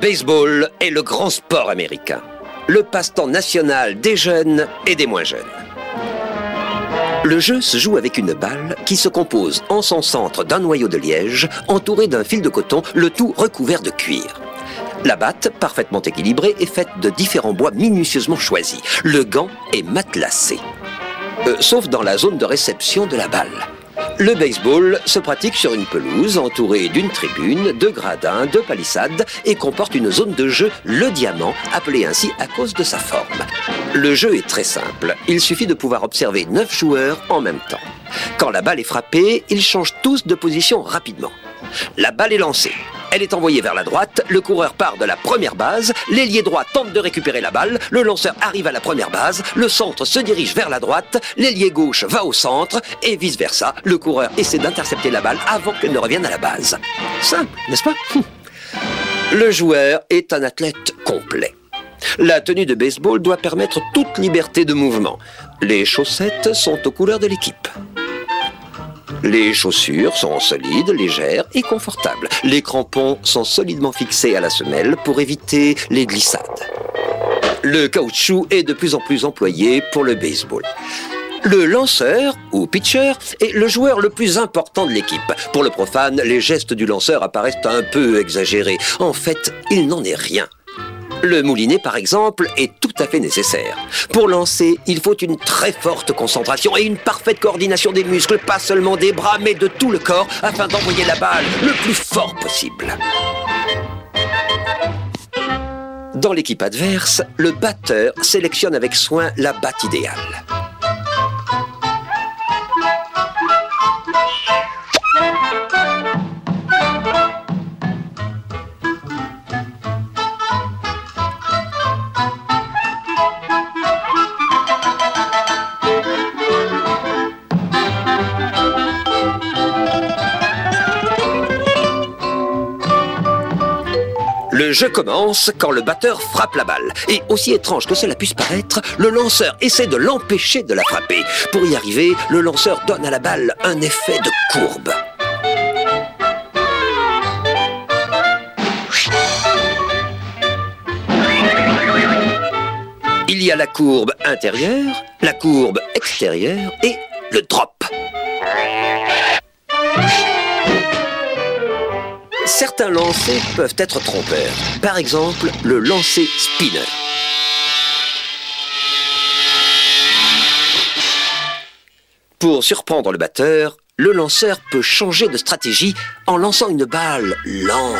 baseball est le grand sport américain, le passe-temps national des jeunes et des moins jeunes. Le jeu se joue avec une balle qui se compose en son centre d'un noyau de liège entouré d'un fil de coton, le tout recouvert de cuir. La batte, parfaitement équilibrée, est faite de différents bois minutieusement choisis. Le gant est matelassé, sauf dans la zone de réception de la balle. Le baseball se pratique sur une pelouse entourée d'une tribune, de gradins, de palissades et comporte une zone de jeu, le diamant, appelée ainsi à cause de sa forme. Le jeu est très simple. Il suffit de pouvoir observer 9 joueurs en même temps. Quand la balle est frappée, ils changent tous de position rapidement. La balle est lancée. Elle est envoyée vers la droite, le coureur part de la première base, l'ailier droit tente de récupérer la balle, le lanceur arrive à la première base, le centre se dirige vers la droite, l'ailier gauche va au centre, et vice-versa, le coureur essaie d'intercepter la balle avant qu'elle ne revienne à la base. Simple, n'est-ce pas? Le joueur est un athlète complet. La tenue de baseball doit permettre toute liberté de mouvement. Les chaussettes sont aux couleurs de l'équipe. Les chaussures sont solides, légères et confortables. Les crampons sont solidement fixés à la semelle pour éviter les glissades. Le caoutchouc est de plus en plus employé pour le baseball. Le lanceur, ou pitcher, est le joueur le plus important de l'équipe. Pour le profane, les gestes du lanceur apparaissent un peu exagérés. En fait, il n'en est rien. Le moulinet, par exemple, est tout à fait nécessaire. Pour lancer, il faut une très forte concentration et une parfaite coordination des muscles, pas seulement des bras, mais de tout le corps, afin d'envoyer la balle le plus fort possible. Dans l'équipe adverse, le batteur sélectionne avec soin la batte idéale. Le jeu commence quand le batteur frappe la balle. Et aussi étrange que cela puisse paraître, le lanceur essaie de l'empêcher de la frapper. Pour y arriver, le lanceur donne à la balle un effet de courbe. Il y a la courbe intérieure, la courbe extérieure et le drop. Certains lancers peuvent être trompeurs. Par exemple, le lancer spinner. Pour surprendre le batteur, le lanceur peut changer de stratégie en lançant une balle lente.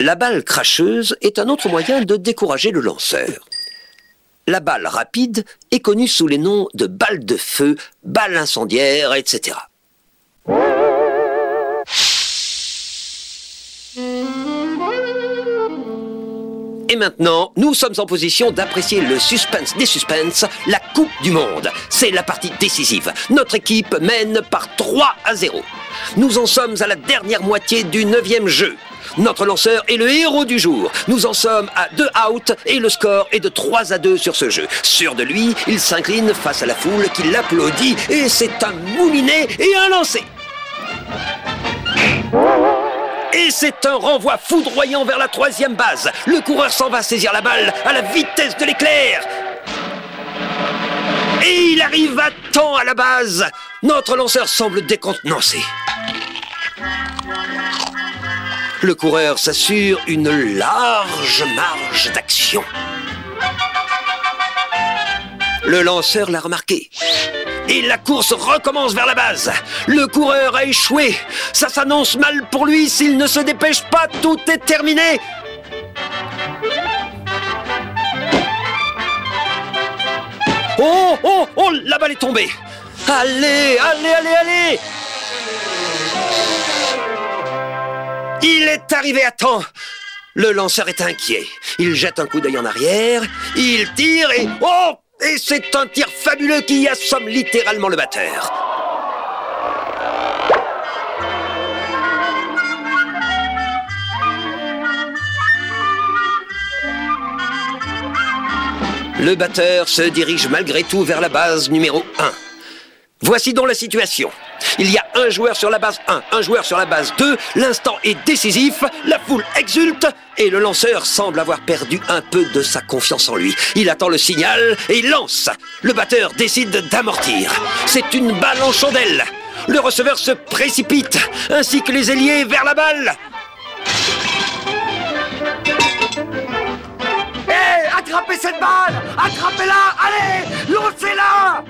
La balle cracheuse est un autre moyen de décourager le lanceur. La balle rapide est connue sous les noms de balle de feu, balle incendiaire, etc. Et maintenant, nous sommes en position d'apprécier le suspense des suspens, la Coupe du Monde. C'est la partie décisive. Notre équipe mène par 3-0. Nous en sommes à la dernière moitié du 9e jeu. Notre lanceur est le héros du jour. Nous en sommes à 2 outs et le score est de 3-2 sur ce jeu. Sûr de lui, il s'incline face à la foule qui l'applaudit et c'est un moulinet et un lancer. Et c'est un renvoi foudroyant vers la 3e base. Le coureur s'en va saisir la balle à la vitesse de l'éclair. Et il arrive à temps à la base. Notre lanceur semble décontenancé. Le coureur s'assure une large marge d'action. Le lanceur l'a remarqué. Et la course recommence vers la base. Le coureur a échoué. Ça s'annonce mal pour lui. S'il ne se dépêche pas, tout est terminé. Oh, oh, oh, la balle est tombée. Allez, allez, allez, allez. Il est arrivé à temps. Le lanceur est inquiet. Il jette un coup d'œil en arrière. Il tire et... oh! Et c'est un tir fabuleux qui assomme littéralement le batteur. Le batteur se dirige malgré tout vers la base numéro 1. Voici donc la situation. Il y a un joueur sur la base 1, un joueur sur la base 2. L'instant est décisif, la foule exulte et le lanceur semble avoir perdu un peu de sa confiance en lui. Il attend le signal et lance. Le batteur décide d'amortir. C'est une balle en chandelle. Le receveur se précipite, ainsi que les ailiers vers la balle. Hé, attrapez cette balle! Attrapez-la! Allez, lancez-la!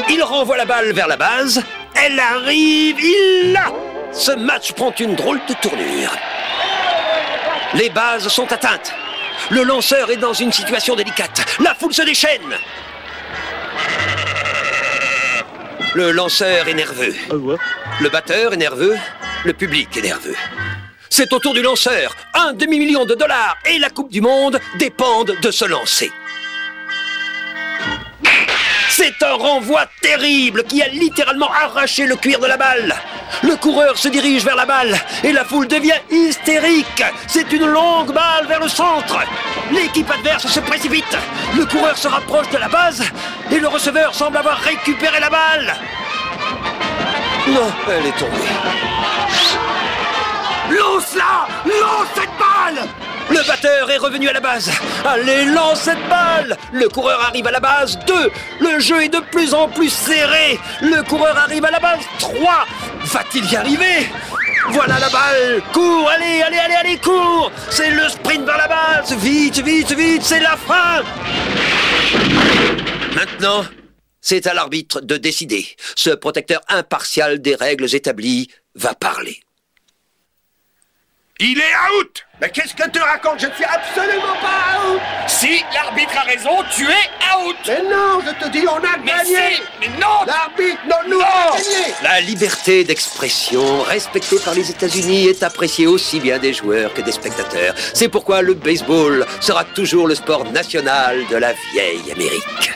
Il renvoie la balle vers la base. Elle arrive, il l'a! Ce match prend une drôle de tournure. Les bases sont atteintes. Le lanceur est dans une situation délicate. La foule se déchaîne. Le lanceur est nerveux. Le batteur est nerveux. Le public est nerveux. C'est au tour du lanceur. $1 demi-million et la Coupe du Monde dépendent de ce lancer. C'est un renvoi terrible qui a littéralement arraché le cuir de la balle. Le coureur se dirige vers la balle et la foule devient hystérique. C'est une longue balle vers le centre. L'équipe adverse se précipite. Le coureur se rapproche de la base et le receveur semble avoir récupéré la balle. Non, elle est tombée. Lance-la! Lance cette balle! Le batteur est revenu à la base. Allez, lance cette balle! Le coureur arrive à la base 2. Le jeu est de plus en plus serré. Le coureur arrive à la base 3. Va-t-il y arriver? Voilà la balle. Cours, allez, allez, allez, allez, cours! C'est le sprint vers la base. Vite, vite, vite, c'est la fin! Maintenant, c'est à l'arbitre de décider. Ce protecteur impartial des règles établies va parler. Il est out! Mais qu'est-ce que tu racontes? Je ne suis absolument pas out! Si l'arbitre a raison, tu es out! Mais non, je te dis, on a gagné! Mais non! L'arbitre, non, nous, on a gagné! La liberté d'expression, respectée par les États-Unis, est appréciée aussi bien des joueurs que des spectateurs. C'est pourquoi le baseball sera toujours le sport national de la vieille Amérique.